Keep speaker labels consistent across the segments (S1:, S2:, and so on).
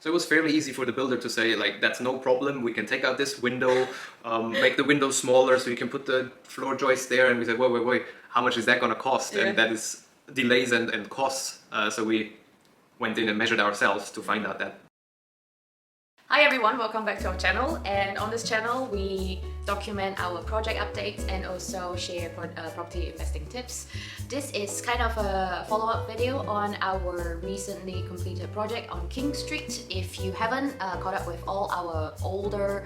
S1: So it was fairly easy for the builder to say, like, that's no problem, we can take out this window, make the window smaller so you can put the floor joist there. And we said, wait, how much is that going to cost?
S2: Yeah.
S1: And that is delays and costs. So we went in and measured ourselves to find out that.
S2: Hi everyone, welcome back to our channel, and on this channel we document our project updates and also share property investing tips. This is kind of a follow-up video on our recently completed project on King Street. If you haven't caught up with all our older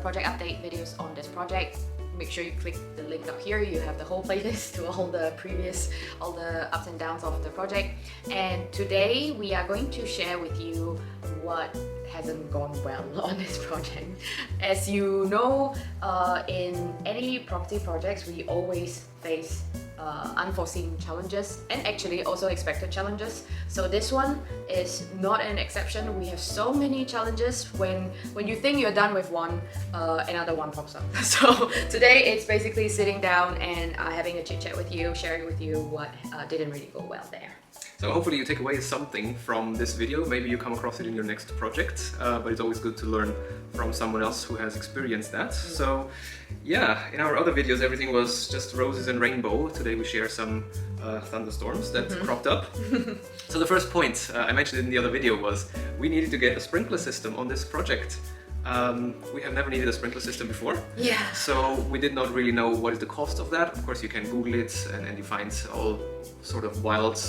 S2: project update videos on this project, make sure you click the link up here. You have the whole playlist to all the ups and downs of the project. And today we are going to share with you what hasn't gone well on this project. As you know, in any property projects, we always face unforeseen challenges and actually also expected challenges. So this one is not an exception. We have so many challenges. When you think you're done with one, another one pops up. So today it's basically sitting down and having a chit chat with you, sharing with you what didn't really go well there.
S1: So hopefully you take away something from this video. Maybe you come across it in your next project, but it's always good to learn from someone else who has experienced that. So yeah, in our other videos everything was just roses and rainbow. Today we share some thunderstorms that cropped up. So the first point I mentioned in the other video was we needed to get a sprinkler system on this project. We have never needed a sprinkler system before.
S2: Yeah.
S1: So we did not really know what is the cost of that. Of course you can Google it and you find all sort of wild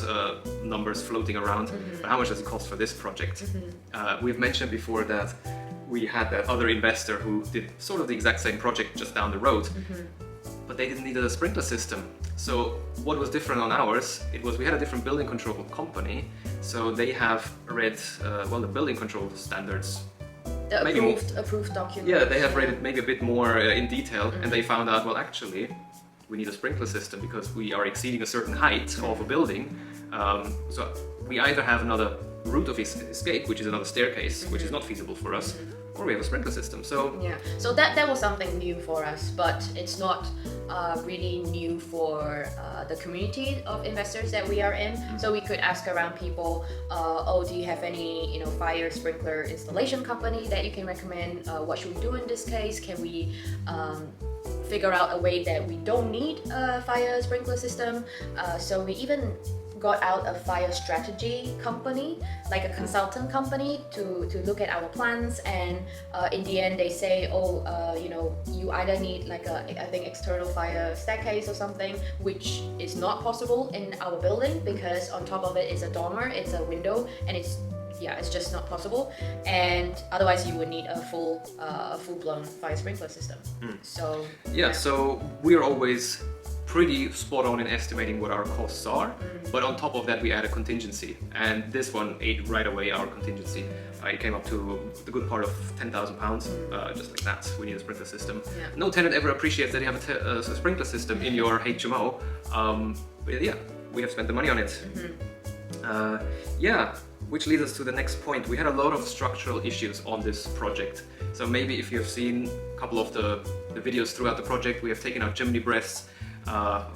S1: numbers floating around. But how much does it cost for this project? We've mentioned before that we had that other investor who did sort of the exact same project just down the road. But they didn't need a sprinkler system. So what was different on ours, it was we had a different building control company. So they have read, well, the building control standards.
S2: The approved document.
S1: Yeah, they have read it maybe a bit more in detail, and they found out, well, actually, we need a sprinkler system because we are exceeding a certain height of a building. So we either have another route of escape, which is another staircase, which is not feasible for us, or we have a sprinkler system. So
S2: yeah, so that was something new for us, but it's not really new for the community of investors that we are in. So we could ask around people, oh, do you have any fire sprinkler installation company that you can recommend? What should we do in this case? Can we figure out a way that we don't need a fire sprinkler system? So we even got out a fire strategy company, like a consultant company, to look at our plans, and in the end they say, oh, you either need like I think external fire staircase or something, which is not possible in our building because on top of it is a dormer, it's a window, and it's just not possible, and otherwise you would need a full-blown fire sprinkler system. So
S1: yeah, so we're always pretty spot on in estimating what our costs are, but on top of that we add a contingency, and this one ate right away our contingency. It came up to the good part of £10,000, just like that. We need a sprinkler system. Yeah. No tenant ever appreciates that you have a sprinkler system in your HMO, but yeah, we have spent the money on it. Yeah, which leads us to the next point. We had a lot of structural issues on this project. So maybe if you've seen a couple of the videos throughout the project, we have taken out chimney breasts,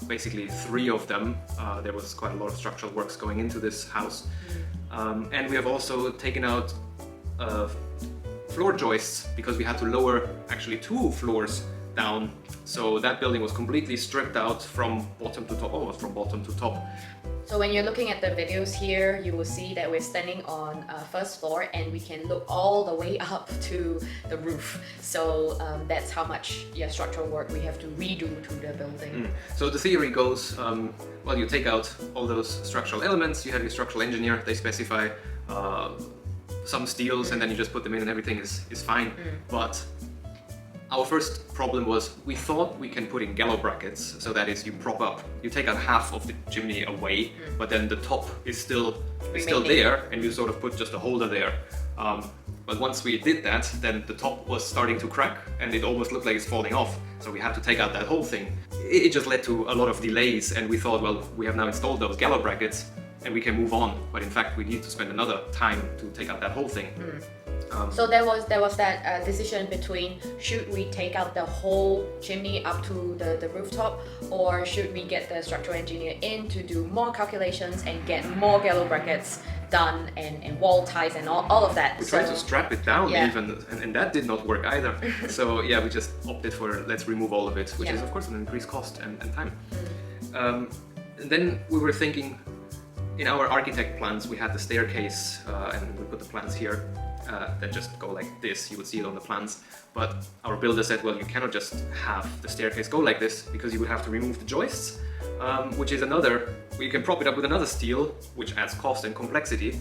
S1: basically 3 of them. There was quite a lot of structural works going into this house. And we have also taken out floor joists because we had to lower actually 2 floors down. So that building was completely stripped out from bottom to top, almost from bottom to top.
S2: So when you're looking at the videos here, you will see that we're standing on first floor and we can look all the way up to the roof. So that's how much structural work we have to redo to the building.
S1: So the theory goes, well, you take out all those structural elements, you have your structural engineer, they specify some steels, and then you just put them in and everything is fine. But our first problem was we thought we can put in gallow brackets, so that is you prop up, you take out half of the chimney away, but then the top is still there, and you sort of put just a holder there. But once we did that, then the top was starting to crack and it almost looked like it's falling off. So we had to take out that whole thing. It just led to a lot of delays, and we thought, well, we have now installed those gallow brackets and we can move on. But in fact, we need to spend another time to take out that whole thing.
S2: So there was that decision between should we take out the whole chimney up to the rooftop, or should we get the structural engineer in to do more calculations and get more gallows brackets done, and wall ties and all of that.
S1: We tried to strap it down
S2: yeah.
S1: even, and that did not work either. So yeah, we just opted for let's remove all of it, which is of course an increased cost and time. And then we were thinking, in our architect plans, we had the staircase, and we put the plans here that just go like this. You would see it on the plans. But our builder said, well, you cannot just have the staircase go like this, because you would have to remove the joists, which is another, you can prop it up with another steel, which adds cost and complexity.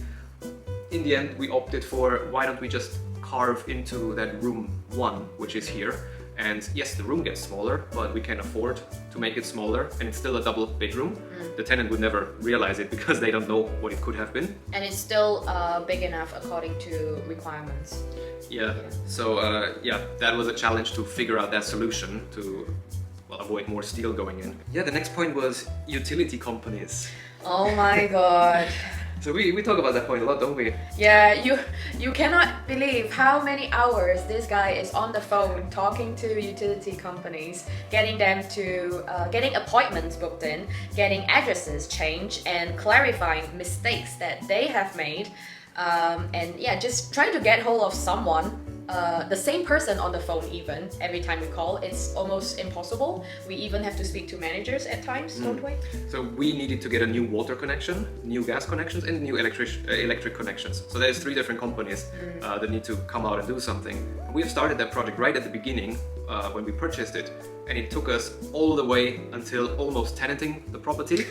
S1: In the end, we opted for, why don't we just carve into that room 1, which is here. And yes, the room gets smaller, but we can afford to make it smaller, and it's still a double bedroom. The tenant would never realize it because they don't know what it could have been.
S2: And it's still big enough according to requirements.
S1: Yeah. So yeah, that was a challenge to figure out that solution to, well, avoid more steel going in. Yeah, the next point was utility companies.
S2: Oh my god.
S1: So we talk about that point a lot, don't we?
S2: Yeah, you cannot believe how many hours this guy is on the phone talking to utility companies, getting them to getting appointments booked in, getting addresses changed, and clarifying mistakes that they have made, and yeah, just trying to get hold of someone. The same person on the phone even, every time we call. It's almost impossible. We even have to speak to managers at times, don't we?
S1: So we needed to get a new water connection, new gas connections, and new electric connections. So there's 3 different companies that need to come out and do something. We've started that project right at the beginning when we purchased it, and it took us all the way until almost tenanting the property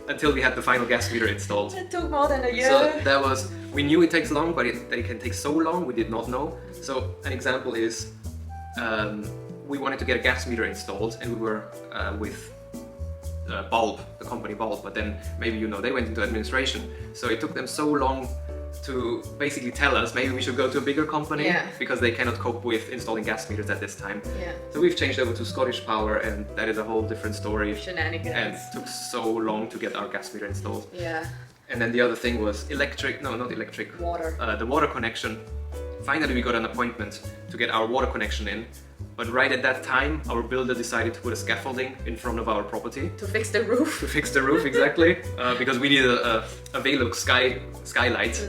S1: until we had the final gas meter installed.
S2: It took more than a year.
S1: So that was, we knew it takes long, but that it can take so long, we did not know. So an example is, we wanted to get a gas meter installed, and we were with Bulb, the company Bulb, but then maybe you know they went into administration. So it took them so long to basically tell us maybe we should go to a bigger company because they cannot cope with installing gas meters at this time. So we've changed over to Scottish Power, and that is a whole different story.
S2: Shenanigans.
S1: And it took so long to get our gas meter installed.
S2: Yeah.
S1: And then the other thing was
S2: Water.
S1: The water connection. Finally, we got an appointment to get our water connection in, but right at that time, our builder decided to put a scaffolding in front of our property.
S2: To fix the roof.
S1: To fix the roof, exactly, because we needed a Velux skylight,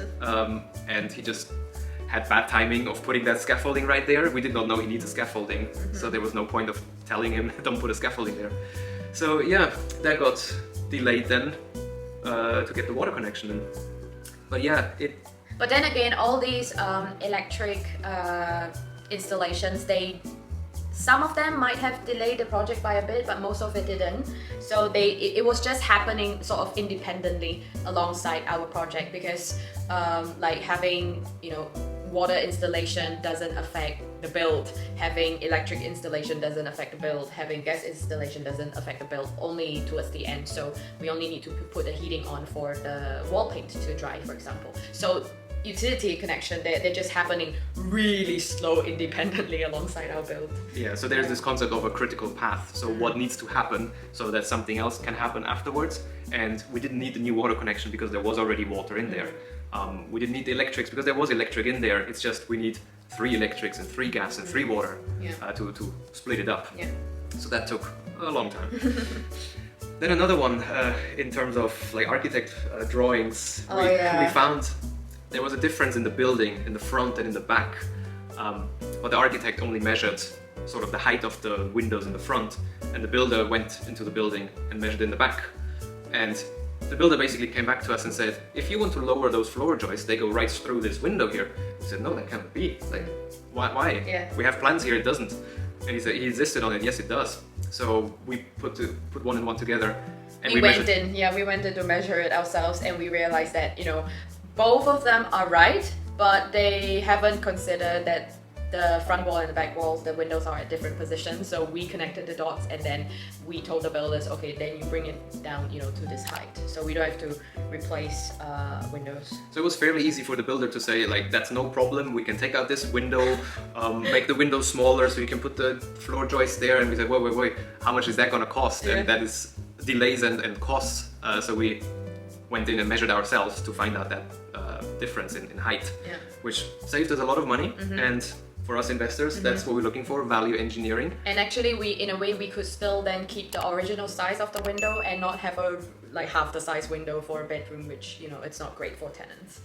S1: and he just had bad timing of putting that scaffolding right there. We did not know he needs a scaffolding, so there was no point of telling him, don't put a scaffolding there. So yeah, that got delayed then to get the water connection in. But yeah,
S2: But then again, all these electric installations, some of them might have delayed the project by a bit, but most of it didn't. So it was just happening sort of independently alongside our project, because like having, water installation doesn't affect the build, having electric installation doesn't affect the build, having gas installation doesn't affect the build, only towards the end. So we only need to put the heating on for the wall paint to dry, for example. So utility connection, they're just happening really slow independently alongside our build.
S1: Yeah, so there's this concept of a critical path. So what needs to happen so that something else can happen afterwards. And we didn't need the new water connection because there was already water in there. We didn't need the electrics because there was electric in there. It's just we need 3 electrics and 3 gas and 3 water to split it up.
S2: Yeah.
S1: So that took a long time. Then another one in terms of like architect drawings, we found there was a difference in the building, in the front and in the back. But the architect only measured sort of the height of the windows in the front, and the builder went into the building and measured in the back. And the builder basically came back to us and said, if you want to lower those floor joists, they go right through this window here. We said, no, that cannot be. Like, why?
S2: Yeah.
S1: We have plans here, it doesn't. And he said, he insisted on it, yes it does. So we put 1 and 1 together. And
S2: we went in to measure it ourselves, and we realized that, both of them are right, but they haven't considered that the front wall and the back walls, the windows are at different positions. So we connected the dots, and then we told the builders, okay, then you bring it down, to this height. So we don't have to replace windows. So
S1: it was fairly easy for the builder to say, like, that's no problem. We can take out this window, make the window smaller so you can put the floor joist there. And we said, wait, how much is that going to cost?
S2: Yeah.
S1: And that is delays and costs. So we went in and measured ourselves to find out that difference in height, which saved us a lot of money. And for us investors, that's what we're looking for, value engineering.
S2: And actually, in a way, we could still then keep the original size of the window and not have a like half the size window for a bedroom, which, you know, it's not great for tenants.